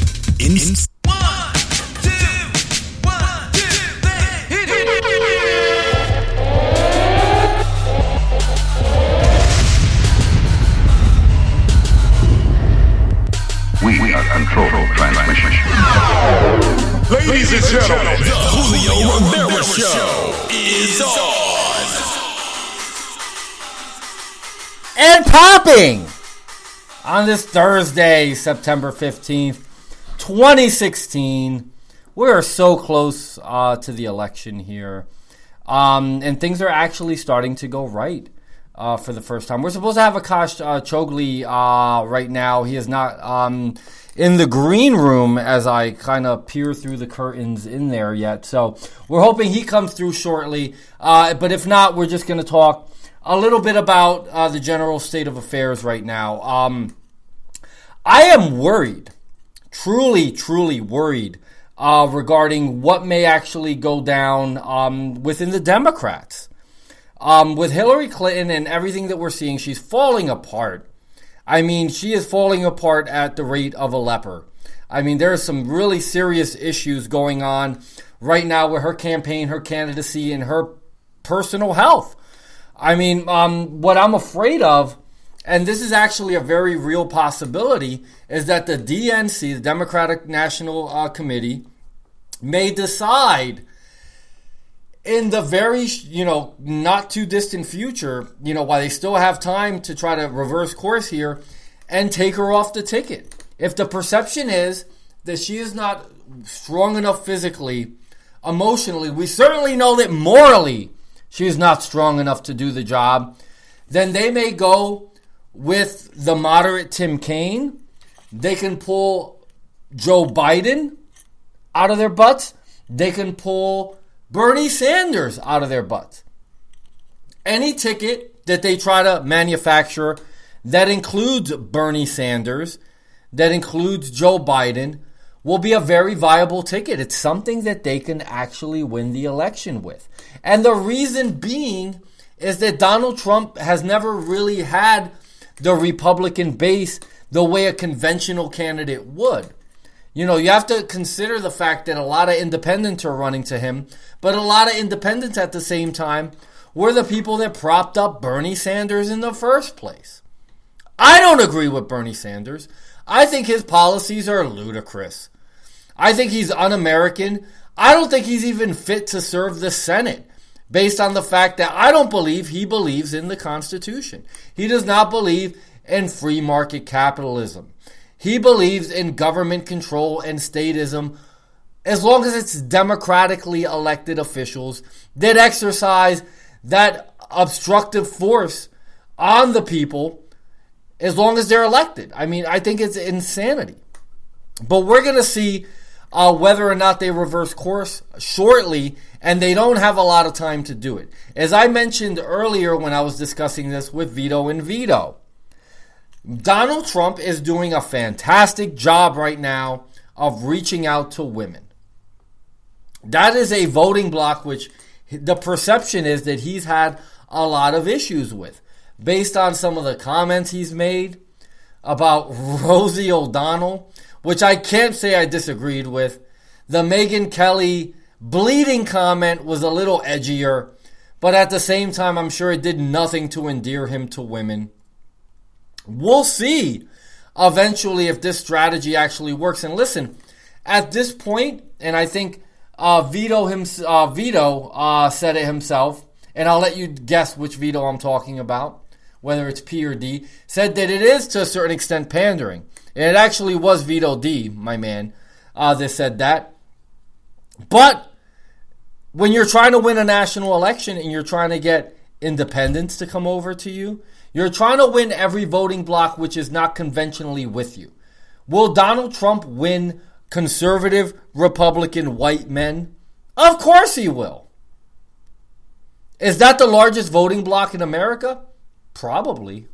S3: We are controlling transmission.
S4: Ladies and gentlemen,
S1: the Julio Rivera Show is on.
S5: And popping on this Thursday, September 15th, 2016. We're so close to the election here. And things are actually starting to go right. For the first time. We're supposed to have Akash Chougele right now. He is not in the green room as I kind of peer through the curtains in there yet. So we're hoping he comes through shortly. But if not, we're just going to talk a little bit about the general state of affairs right now. I am worried, truly worried regarding what may actually go down within the Democrats. With Hillary Clinton and everything that we're seeing, she's falling apart. I mean, she is falling apart at the rate of a leper. I mean, there are some really serious issues going on right now with her campaign, her candidacy, and her personal health. I mean, what I'm afraid of, and this is actually a very real possibility, is that the DNC, the Democratic National Committee, may decide in the very, not too distant future, while they still have time to try to reverse course here and take her off the ticket. If the perception is that she is not strong enough physically, emotionally, we certainly know that morally she is not strong enough to do the job, then they may go with the moderate Tim Kaine. They can pull Joe Biden out of their butts. They can pull Bernie Sanders out of their butts. Any ticket that they try to manufacture that includes Bernie Sanders, that includes Joe Biden, will be a very viable ticket. It's something that they can actually win the election with. And the reason being is that Donald Trump has never really had the Republican base the way a conventional candidate would. You have to consider the fact that a lot of independents are running to him, but a lot of independents at the same time were the people that propped up Bernie Sanders in the first place. I don't agree with Bernie Sanders. I think his policies are ludicrous. I think he's un-American. I don't think he's even fit to serve the Senate, based on the fact that I don't believe he believes in the Constitution. He does not believe in free market capitalism. He believes in government control and statism as long as it's democratically elected officials that exercise that obstructive force on the people as long as they're elected. I mean, I think it's insanity. But we're going to see whether or not they reverse course shortly, and they don't have a lot of time to do it. As I mentioned earlier when I was discussing this with Vito and Vito, Donald Trump is doing a fantastic job right now of reaching out to women. That is a voting bloc which the perception is that he's had a lot of issues with, based on some of the comments he's made about Rosie O'Donnell, which I can't say I disagreed with. The Megyn Kelly bleeding comment was a little edgier, but at the same time, I'm sure it did nothing to endear him to women. We'll see eventually if this strategy actually works. And listen, at this point, and I think Vito said it himself, and I'll let you guess which Vito I'm talking about, whether it's P or D, said that it is to a certain extent pandering. And it actually was Vito D, my man, that said that. But when you're trying to win a national election and you're trying to get independents to come over to you, you're trying to win every voting bloc which is not conventionally with you. Will Donald Trump win conservative, Republican, white men? Of course he will. Is that the largest voting bloc in America? Probably.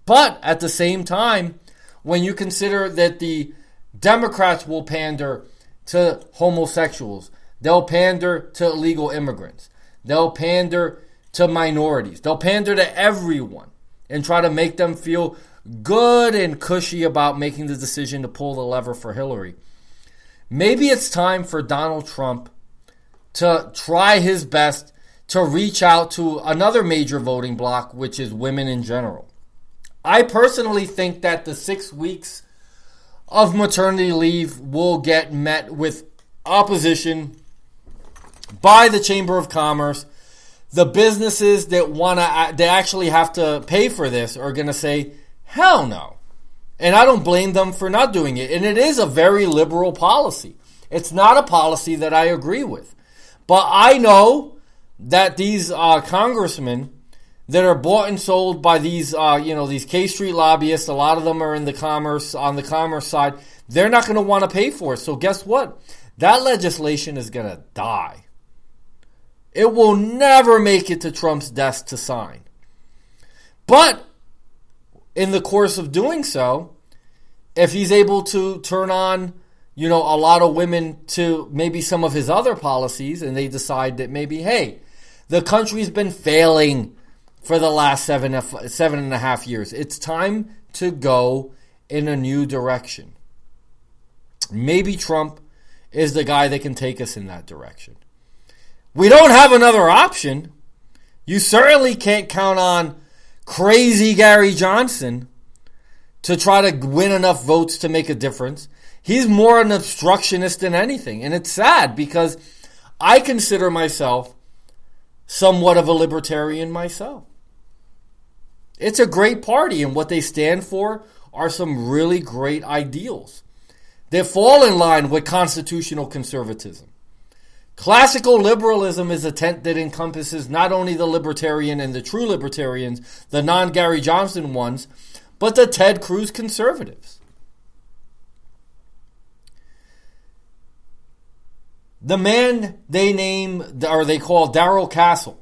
S5: But at the same time, when you consider that the Democrats will pander to homosexuals. They'll pander to illegal immigrants. They'll pander to minorities. They'll pander to everyone and try to make them feel good and cushy about making the decision to pull the lever for Hillary. Maybe it's time for Donald Trump to try his best to reach out to another major voting bloc, which is women in general. I personally think that the 6 weeks of maternity leave will get met with opposition by the Chamber of Commerce. The businesses that they actually have to pay for this are going to say, hell no. And I don't blame them for not doing it. And it is a very liberal policy. It's not a policy that I agree with. But I know that these congressmen that are bought and sold by these these K Street lobbyists, a lot of them are on the commerce side, they're not going to want to pay for it. So guess what? That legislation is going to die. It will never make it to Trump's desk to sign. But in the course of doing so, if he's able to turn on, a lot of women to maybe some of his other policies, and they decide that maybe, hey, the country's been failing for the last 7.5 years. It's time to go in a new direction. Maybe Trump is the guy that can take us in that direction. We don't have another option. You certainly can't count on crazy Gary Johnson to try to win enough votes to make a difference. He's more an obstructionist than anything. And it's sad because I consider myself somewhat of a libertarian myself. It's a great party, and what they stand for are some really great ideals that fall in line with constitutional conservatism. Classical liberalism is a tent that encompasses not only the libertarian and the true libertarians, the non-Gary Johnson ones, but the Ted Cruz conservatives. The man they call Darrell Castle,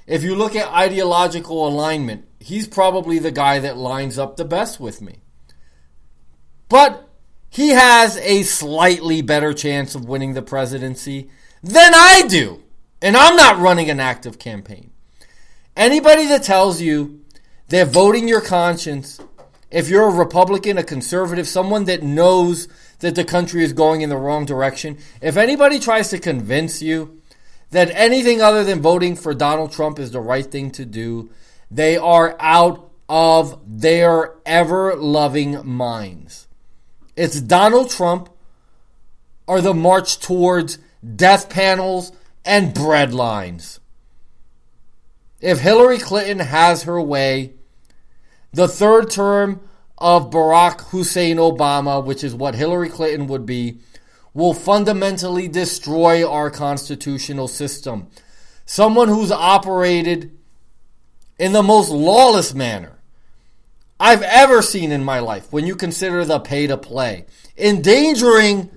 S5: if you look at ideological alignment, he's probably the guy that lines up the best with me. But he has a slightly better chance of winning the presidency than I do. And I'm not running an active campaign. Anybody that tells you they're voting your conscience, if you're a Republican, a conservative, someone that knows that the country is going in the wrong direction, if anybody tries to convince you that anything other than voting for Donald Trump is the right thing to do, they are out of their ever-loving minds. It's Donald Trump or the march towards death panels and bread lines. If Hillary Clinton has her way, the third term of Barack Hussein Obama, which is what Hillary Clinton would be, will fundamentally destroy our constitutional system. Someone who's operated in the most lawless manner I've ever seen in my life, when you consider the pay to play, endangering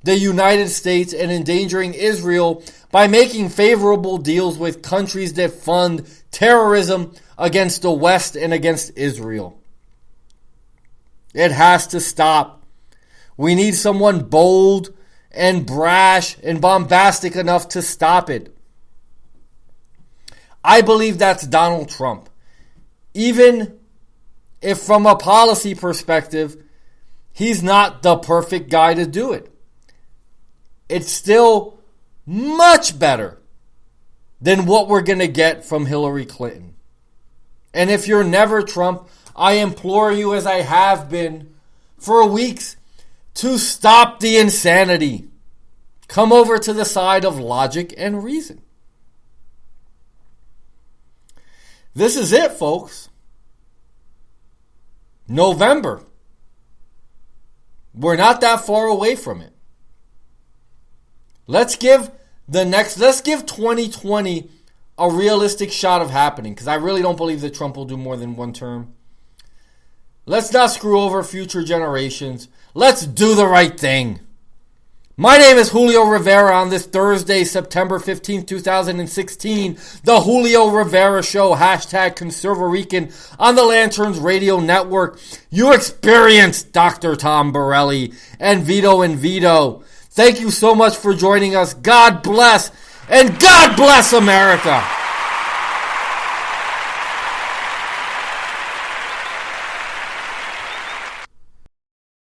S5: the United States and endangering Israel by making favorable deals with countries that fund terrorism against the West and against Israel. It has to stop. We need someone bold and brash and bombastic enough to stop it. I believe that's Donald Trump. Even if from a policy perspective, he's not the perfect guy to do it. It's still much better than what we're going to get from Hillary Clinton. And if you're never Trump, I implore you, as I have been for weeks, to stop the insanity. Come over to the side of logic and reason. This is it, folks. November. We're not that far away from it. Let's give 2020 a realistic shot of happening, because I really don't believe that Trump will do more than one term. Let's not screw over future generations. Let's do the right thing. My name is Julio Rivera. On this Thursday, September 15th, 2016, the Julio Rivera Show, hashtag Conservarican on the Lanterns Radio Network. You experienced Dr. Tom Borelli and Vito. Thank you so much for joining us. God bless, and God bless America.